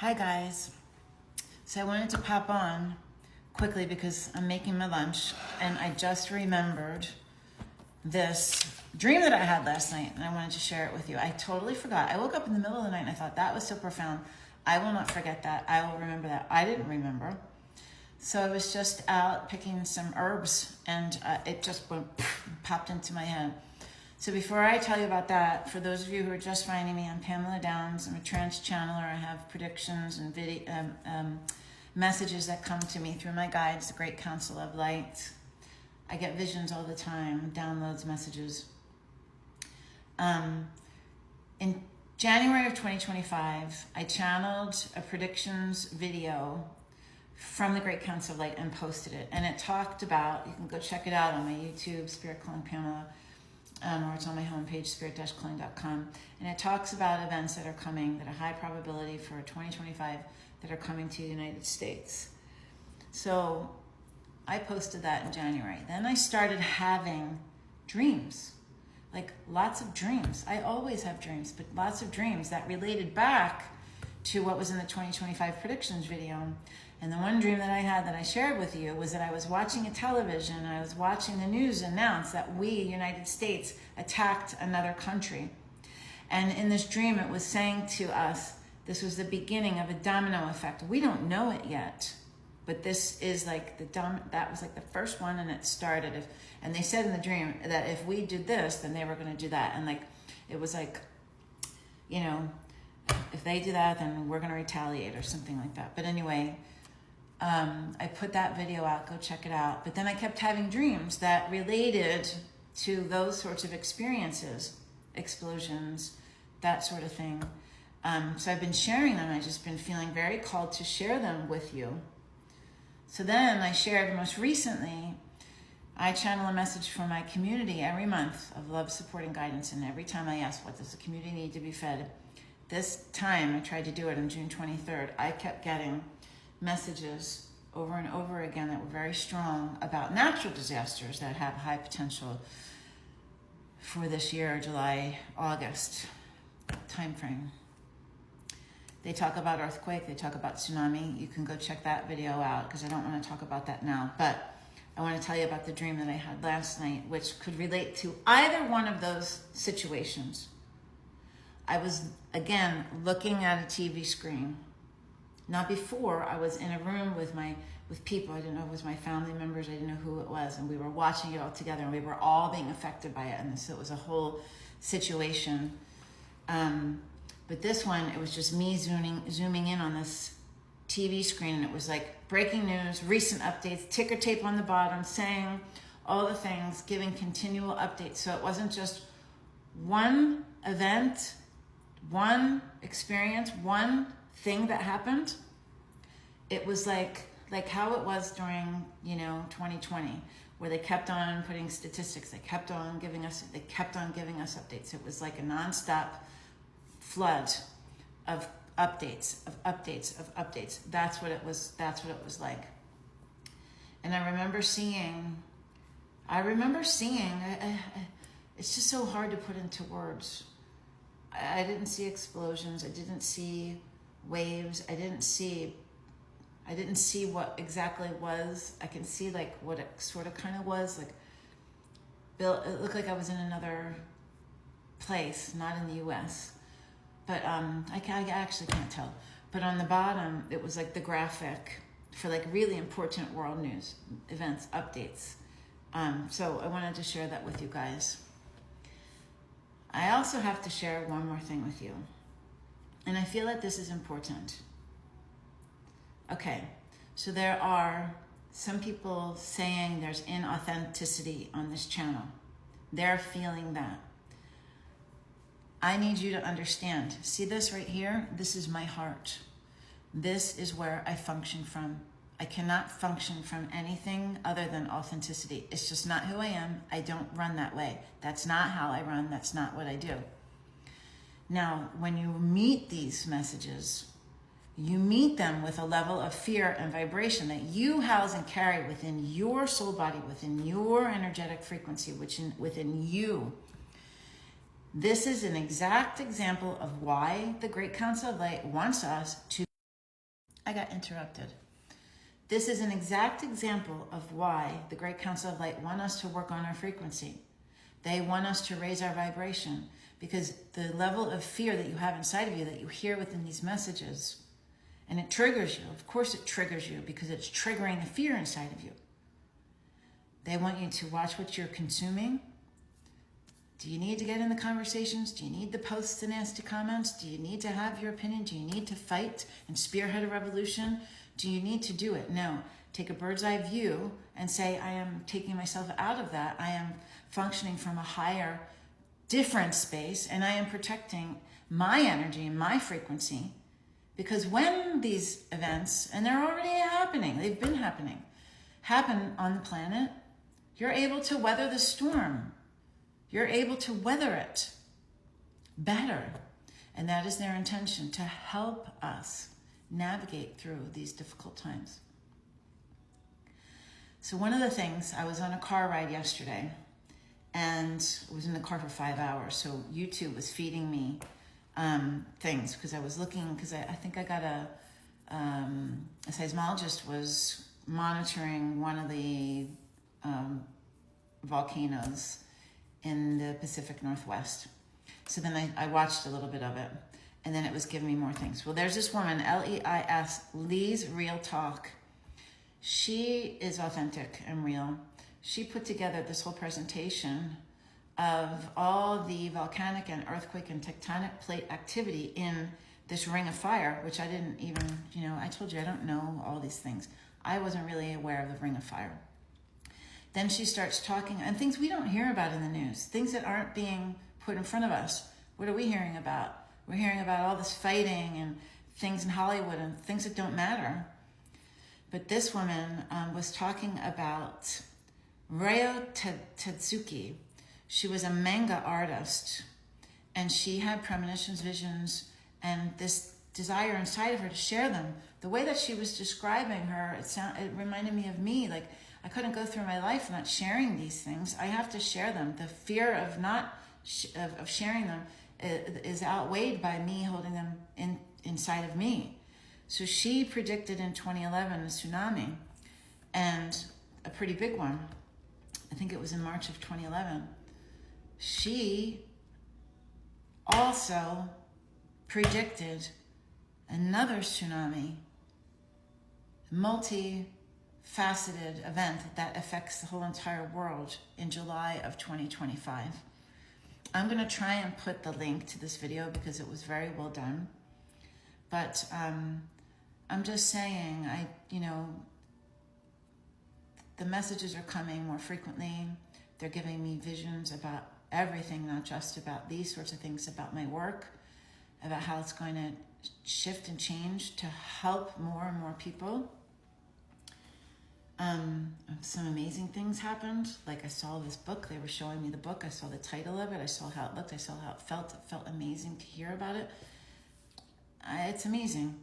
Hi guys. So I wanted to pop on quickly because I'm making my lunch and I just remembered this dream that I had last night and I wanted to share it with you. I totally forgot. I woke up in the middle of the night and I thought that was so profound. I will not forget that. I will remember that. I didn't remember. So I was just out picking some herbs and it just popped into my head. So before I tell you about that, for those of you who are just finding me, I'm Pamela Downs. I'm a trance channeler. I have predictions and messages that come to me through my guides, the Great Council of Light. I get visions all the time, downloads, messages. In January of 2025, I channeled a predictions video from the Great Council of Light and posted it. And it talked about, you can go check it out on my YouTube, Spirit Calling Pamela, or it's on my homepage, spirit-calling.com. And it talks about events that are coming, that are high probability for 2025, that are coming to the United States. So I posted that in January. Then I started having dreams, like lots of dreams. I always have dreams, but lots of dreams that related back to what was in the 2025 predictions video. And the one dream that I had that I shared with you was that I was watching a television and I was watching the news announce that we, United States, attacked another country. And in this dream, it was saying to us, this was the beginning of a domino effect. We don't know it yet, but this is like that was like the first one, and it started. And they said in the dream that if we did this, then they were going to do that. And like, it was like, you know, if they do that, then we're going to retaliate or something like that. But anyway, I put that video out, go check it out. But then I kept having dreams that related to those sorts of experiences, explosions, that sort of thing. So I've been sharing them. I've just been feeling very called to share them with you. So then I shared most recently, I channel a message for my community every month of love, support, and guidance. And every time I ask, what does the community need to be fed? This time, I tried to do it on June 23rd. I kept getting messages over and over again that were very strong about natural disasters that have high potential for this year, July, August timeframe. They talk about earthquake, they talk about tsunami. You can go check that video out because I don't want to talk about that now. But I want to tell you about the dream that I had last night, which could relate to either one of those situations. I was, again, looking at a TV screen. Not before, I was in a room with people. I didn't know it was my family members. I didn't know who it was. And we were watching it all together. And we were all being affected by it. And so it was a whole situation. But this one, it was just me zooming in on this TV screen. And it was like breaking news, recent updates, ticker tape on the bottom, saying all the things, giving continual updates. So it wasn't just one event, one experience, one thing that happened. It was like how it was during 2020, where they kept on putting statistics, they kept on giving us updates. It was like a nonstop flood of updates. That's what it was like. And I remember seeing it's just so hard to put into words. I didn't see explosions. I didn't see waves. I didn't see what exactly was. I can see like what it sort of kind of was like. It looked like I was in another place, not in the U.S. But I actually can't tell. But on the bottom, it was like the graphic for like really important world news, events, updates. So I wanted to share that with you guys. I also have to share one more thing with you. And I feel that this is important. Okay, so there are some people saying there's inauthenticity on this channel. They're feeling that. I need you to understand. See this right here? This is my heart. This is where I function from. I cannot function from anything other than authenticity. It's just not who I am. I don't run that way. That's not how I run. That's not what I do. Now, when you meet these messages, you meet them with a level of fear and vibration that you house and carry within your soul body, within your energetic frequency, within you. This is an exact example of why the Great Council of Light wants us to I got interrupted. This is an exact example of why the Great Council of Light want us to work on our frequency. They want us to raise our vibration, because the level of fear that you have inside of you that you hear within these messages, and it triggers you. Of course it triggers you because it's triggering the fear inside of you. They want you to watch what you're consuming. Do you need to get in the conversations? Do you need the posts and nasty comments? Do you need to have your opinion? Do you need to fight and spearhead a revolution? Do you need to do it? No. Take a bird's eye view and say, I am taking myself out of that. I am functioning from a higher, different space, and I am protecting my energy and my frequency. Because when these events, and they're already happening, they've been happening, happen on the planet, you're able to weather the storm. You're able to weather it better. And that is their intention, to help us navigate through these difficult times. So one of the things, I was on a car ride yesterday, and I was in the car for 5 hours. So YouTube was feeding me things, because I was looking, because I think I got a seismologist was monitoring one of the volcanoes in the Pacific Northwest. So then I watched a little bit of it, and then it was giving me more things. Well, there's this woman, Leis, Lee's Real Talk. She is authentic and real. She put together this whole presentation of all the volcanic and earthquake and tectonic plate activity in this ring of fire, which I didn't even, I told you I don't know all these things. I wasn't really aware of the ring of fire. Then she starts talking, and things we don't hear about in the news, things that aren't being put in front of us. What are we hearing about? We're hearing about all this fighting and things in Hollywood and things that don't matter. But this woman was talking about Ryo Tadzuki. She was a manga artist, and she had premonitions, visions, and this desire inside of her to share them. The way that she was describing her, it reminded me of me. Like, I couldn't go through my life not sharing these things. I have to share them. The fear of not of sharing them is outweighed by me holding them inside of me. So she predicted in 2011 a tsunami, and a pretty big one. I think it was in March of 2011. She also predicted another tsunami, multi-faceted event that affects the whole entire world in July of 2025. I'm going to try and put the link to this video because it was very well done. But I'm just saying, the messages are coming more frequently. They're giving me visions about everything, not just about these sorts of things, about my work, about how it's going to shift and change to help more and more people. Some amazing things happened. Like, I saw this book. They were showing me the book. I saw the title of it. I saw how it looked. I saw how it felt. It felt amazing to hear about it. It's amazing.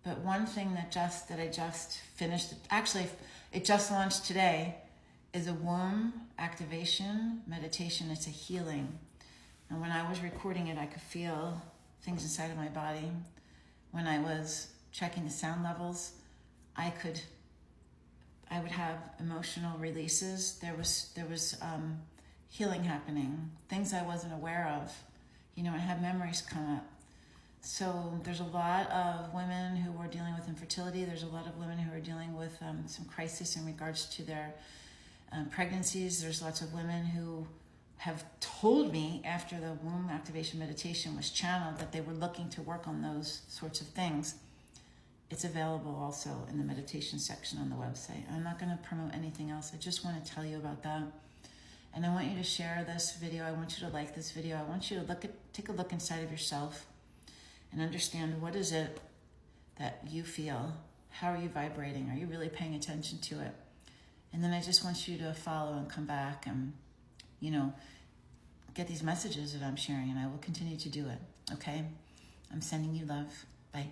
But one thing that I just finished, actually, it just launched today, is a womb activation meditation. It's a healing. And when I was recording it, I could feel things inside of my body. When I was checking the sound levels, I would have emotional releases. There was healing happening, things I wasn't aware of. I had memories come up. So there's a lot of women who are dealing with infertility. There's a lot of women who are dealing with some crisis in regards to their pregnancies. There's lots of women who have told me after the womb activation meditation was channeled that they were looking to work on those sorts of things. It's available also in the meditation section on the website. I'm not going to promote anything else. I just want to tell you about that. And I want you to share this video. I want you to like this video. I want you to take a look inside of yourself and understand, what is it that you feel? How are you vibrating? Are you really paying attention to it? And then I just want you to follow and come back and, get these messages that I'm sharing, and I will continue to do it. Okay? I'm sending you love. Bye.